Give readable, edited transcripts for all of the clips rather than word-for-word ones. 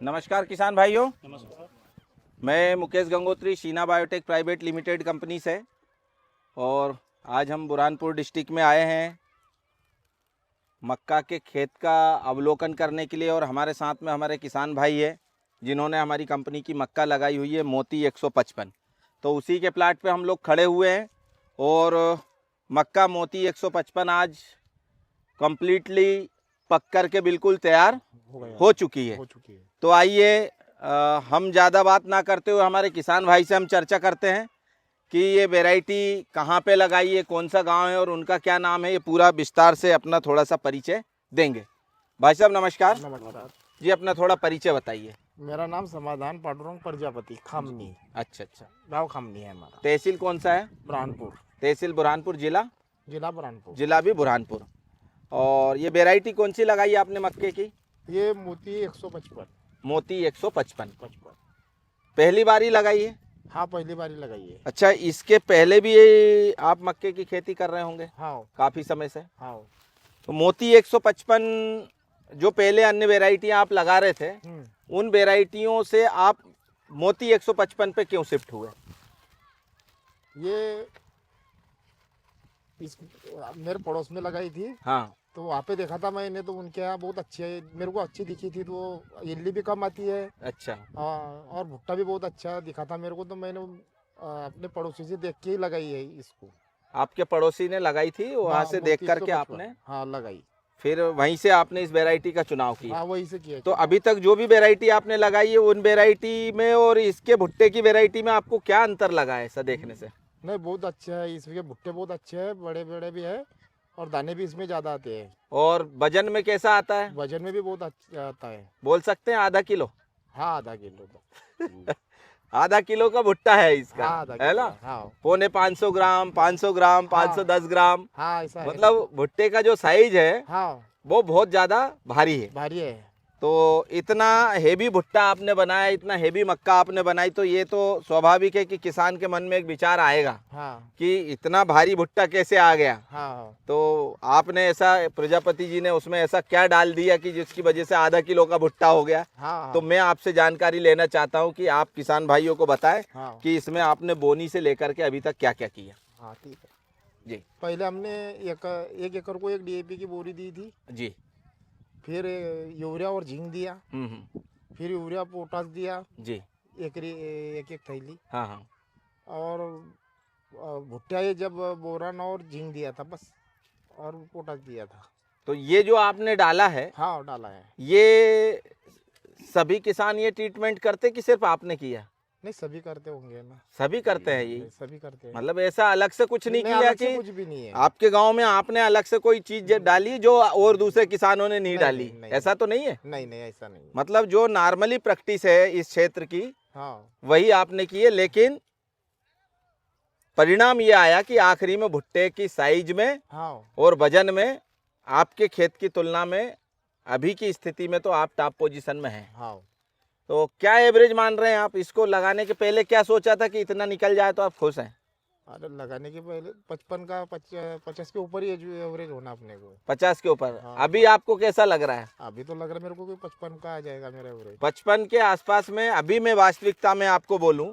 नमस्कार किसान भाइयों, नमस्कार। मैं Mukesh Gangotri Sheena biotech private limited company से और आज हम बुरहानपुर डिस्ट्रिक्ट में आए हैं मक्का के खेत का अवलोकन करने के लिए। और हमारे साथ में हमारे किसान भाई है जिन्होंने हमारी कंपनी की मक्का लगाई हुई है मोती 155। तो उसी के प्लाट पे हम लोग खड़े हुए हैं और मक्का मोती 155 आज कम्प्लीटली पक कर के बिल्कुल तैयार हो चुकी है। तो आइए हम ज़्यादा बात ना करते हुए हमारे किसान भाई से हम चर्चा करते हैं कि ये वैरायटी कहाँ पे लगाई है, कौन सा गांव है और उनका क्या नाम है। ये पूरा विस्तार से अपना थोड़ा सा परिचय देंगे। भाई साहब नमस्कार। नमस्कार जी, अपना थोड़ा परिचय बताइए। मेरा नाम समाधान पांडुरंग प्रजापति खामनी, अच्छा, गाँव खामनी है हमारा। तहसील कौन सा है? बुरहानपुर, तहसील बुरहानपुर, जिला बुरहानपुर, जिला भी बुरहानपुर। और ये वैरायटी कौन सी लगाई है आपने मक्के की? ये मोती 155। मोती 155 पहली बारी लगाई है? हाँ, पहली बारी लगाई है। अच्छा, इसके पहले भी ये आप मक्के की खेती कर रहे होंगे हाँ काफ़ी समय से? हाँ। तो मोती 155 जो पहले अन्य वेराइटियाँ आप लगा रहे थे, उन वेराइटियों से आप मोती 155 पे क्यों शिफ्ट हुए? ये इस मेरे पड़ोस में लगाई थी। हाँ, तो वहाँ पे देखा था मैंने, तो उनके यहाँ बहुत अच्छी है, मेरे को अच्छी दिखी थी। तो इल्ली भी कम आती है। अच्छा। हाँ, और भुट्टा भी बहुत अच्छा दिखा था मेरे को। तो मैंने अपने पड़ोसी से देख के ही लगाई है इसको। आपके पड़ोसी ने लगाई थी, वहाँ हाँ, से देख मोती करके 155 आपने हाँ लगाई। फिर वहीं से आपने इस वेराइटी का चुनाव किया? हाँ, वही से किया। तो अभी तक जो भी वेराइटी आपने लगाई है उन वेराइटी में और इसके भुट्टे की वेराइटी में आपको क्या अंतर लगा है ऐसा देखने से? नहीं, बहुत अच्छा है। इसके भुट्टे बहुत अच्छे हैं, बड़े बड़े भी है और दाने भी इसमें ज़्यादा आते हैं। और वजन में कैसा आता है? वजन में भी बहुत अच्छा आता है। बोल सकते हैं आधा किलो? हाँ, आधा किलो तो। आधा किलो का भुट्टा है इसका, हाँ, आधा है किलो। ना? हाँ 550 ग्राम, 500 ग्राम, 510 ग्राम। हाँ, ऐसा है। मतलब भुट्टे का जो साइज है हाँ, वो बहुत ज्यादा भारी है। भारी है। तो इतना हेवी भुट्टा आपने बनाया, इतना हेवी मक्का आपने बनाई, तो ये तो स्वाभाविक है कि किसान के मन में एक विचार आएगा हाँ कि इतना भारी भुट्टा कैसे आ गया। हाँ। तो आपने ऐसा, प्रजापति जी ने उसमें ऐसा क्या डाल दिया कि जिसकी वजह से आधा किलो का भुट्टा हो गया? हाँ तो मैं आपसे जानकारी लेना चाहता हूँ कि आप किसान भाइयों को बताएं हाँ कि इसमें आपने बोनी से लेकर के अभी तक क्या क्या किया। हाँ, ठीक है। जी पहले हमने एक एकड़ को एक डीएपी की बोरी दी थी। जी। फिर यूरिया और जिंक दिया। हम्म। फिर यूरिया पोटास दिया, जी। एक एक थैली। हाँ हाँ। और भुट्टा ये जब बोरान और जिंक दिया था बस, और पोटास दिया था। तो ये जो आपने डाला है, हाँ, डाला है। ये सभी किसान ये ट्रीटमेंट करते कि सिर्फ आपने किया? नहीं, सभी करते होंगे ना। सभी करते हैं ये? नहीं, सभी करते हैं। मतलब ऐसा अलग से कुछ नहीं किया अलग से कि कुछ भी नहीं है। आपके गांव में आपने अलग से कोई चीज डाली जो और दूसरे किसानों ने नहीं डाली? नहीं, ऐसा तो नहीं है? नहीं नहीं, ऐसा नहीं। मतलब जो नॉर्मली प्रैक्टिस है इस क्षेत्र की हाँ वही आपने की है, लेकिन परिणाम ये आया कि आखिरी में भुट्टे की साइज में हाँ और वजन में आपके खेत की तुलना में अभी की स्थिति में तो आप टॉप पोजीशन में हैं। हाँ। तो क्या एवरेज मान रहे हैं आप? इसको लगाने के पहले क्या सोचा था कि इतना निकल जाए तो आप खुश हैं? अरे, लगाने के पहले 55 का 50 के ऊपर ही एवरेज होना अपने को। 50 के ऊपर? हाँ। अभी आपको कैसा लग रहा है? अभी तो लग रहा है मेरे को कि 55 का आ जाएगा मेरा एवरेज। 55 के आसपास में? अभी मैं वास्तविकता में आपको बोलूं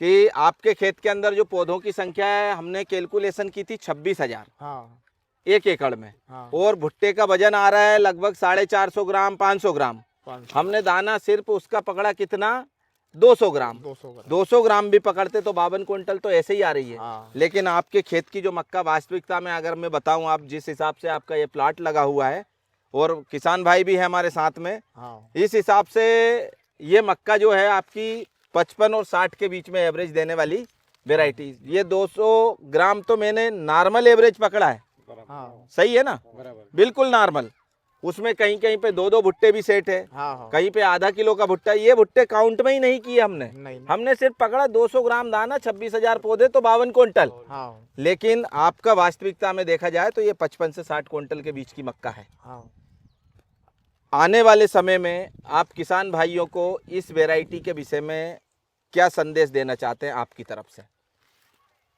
कि आपके खेत के अंदर जो पौधों की संख्या है, हमने कैलकुलेशन की थी 26,000 हाँ एक एकड़ में। हाँ। और भुट्टे का वजन आ रहा है लगभग 450 ग्राम, 500 ग्राम। 500 हमने दाना सिर्फ उसका पकड़ा कितना? 200 ग्राम। 200 ग्राम। 200 ग्राम भी पकड़ते तो 52 क्विंटल तो ऐसे ही आ रही है। हाँ लेकिन आपके खेत की जो मक्का वास्तविकता में अगर मैं बताऊं, आप जिस हिसाब से आपका ये प्लाट लगा हुआ है और किसान भाई भी है हमारे साथ में, हाँ इस हिसाब से ये मक्का जो है आपकी 55 और 60 के बीच में एवरेज देने वाली वेराइटी। ये 200 ग्राम तो मैंने नॉर्मल एवरेज पकड़ा है। हाँ। सही है ना? बराबर। बिल्कुल नॉर्मल। उसमें कहीं कहीं पे 2-2 भुट्टे भी सेट है, हाँ हाँ। कहीं पे आधा किलो का भुट्टा। ये भुट्टे काउंट में ही नहीं किए हमने। नहीं। हमने सिर्फ पकड़ा 200 ग्राम दाना, 26,000 पौधे तो 52 क्विंटल। हाँ लेकिन आपका वास्तविकता में देखा जाए तो ये 55 से 60 क्विंटल के बीच की मक्का है। हाँ। आने वाले समय में आप किसान भाइयों को इस वैरायटी के विषय में क्या संदेश देना चाहते हैं आपकी तरफ से?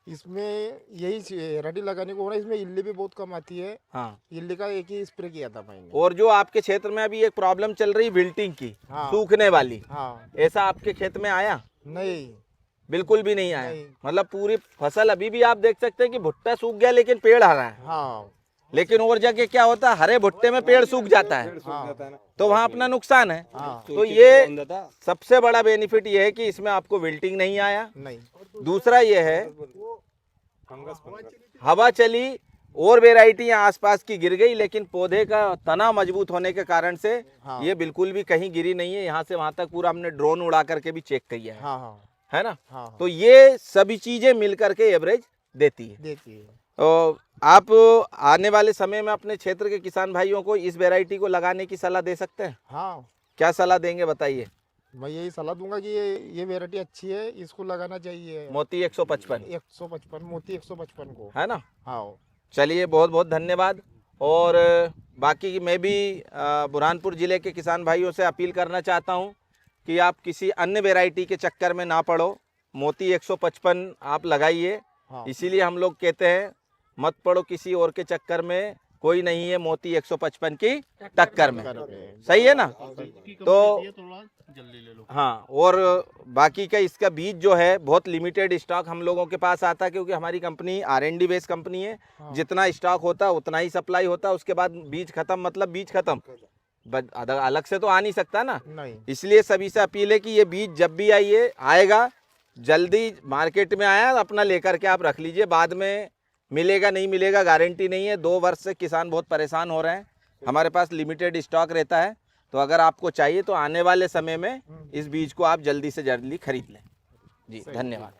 इसमें यही वैरायटी लगाने को हो रहा है। इसमें इल्ली भी बहुत कम आती है। हाँ। इल्ली का एक ही स्प्रे किया था मैंने। और जो आपके क्षेत्र में अभी एक प्रॉब्लम चल रही विल्टिंग की, हाँ। सूखने वाली, हाँ ऐसा आपके खेत में आया? नहीं, बिल्कुल भी नहीं आया। नहीं। मतलब पूरी फसल अभी भी आप देख सकते हैं कि भुट्टा सूख गया लेकिन पेड़ हरा है। हाँ लेकिन और जगह क्या होता है, हरे भुट्टे में पेड़ सूख जाता है, हाँ तो वहाँ अपना नुकसान है। हाँ तो ये सबसे बड़ा बेनिफिट ये है कि इसमें आपको विल्टिंग नहीं आया। नहीं। दूसरा ये है हवा चली और वेराइटियां आसपास की गिर गई, लेकिन पौधे का तना मजबूत होने के कारण से हाँ। ये बिल्कुल भी कहीं गिरी नहीं है। यहाँ से वहां तक पूरा हमने ड्रोन उड़ा करके भी चेक किया है। हाँ हाँ है ना? हाँ तो ये सभी चीजें मिल करके एवरेज देती है। देती है। तो आप आने वाले समय में अपने क्षेत्र के किसान भाइयों को इस वैरायटी को लगाने की सलाह दे सकते हैं? हाँ, क्या सलाह देंगे बताइए? मैं यही सलाह दूंगा कि ये वैरायटी अच्छी है, इसको लगाना चाहिए। मोती 155 155 मोती 155 को। है ना? हाँ। चलिए, बहुत बहुत धन्यवाद। और बाकी मैं भी बुरहानपुर ज़िले के किसान भाइयों से अपील करना चाहता हूं कि आप किसी अन्य वैरायटी के चक्कर में ना पड़ो। मोती 155 आप लगाइए। हाँ। इसीलिए हम लोग कहते हैं मत पड़ो किसी और के चक्कर में, कोई नहीं है मोती 155 की टक्कर में। सही है ना? तो हाँ, और बाकी का इसका बीज जो है बहुत लिमिटेड स्टॉक हम लोगों के पास आता है, क्योंकि हमारी कंपनी R&D बेस्ड कंपनी है। जितना स्टॉक होता है उतना ही सप्लाई होता है, उसके बाद बीज खत्म, मतलब बीज खत्म, अलग से तो आ नहीं सकता ना। नहीं। इसलिए सभी से अपील है कि ये बीज जब भी आएगा जल्दी मार्केट में आया अपना लेकर के आप रख लीजिए। बाद में मिलेगा नहीं मिलेगा गारंटी नहीं है। 2 वर्ष से किसान बहुत परेशान हो रहे हैं। हमारे पास लिमिटेड स्टॉक रहता है, तो अगर आपको चाहिए तो आने वाले समय में इस बीज को आप जल्दी से जल्दी खरीद लें। जी, धन्यवाद।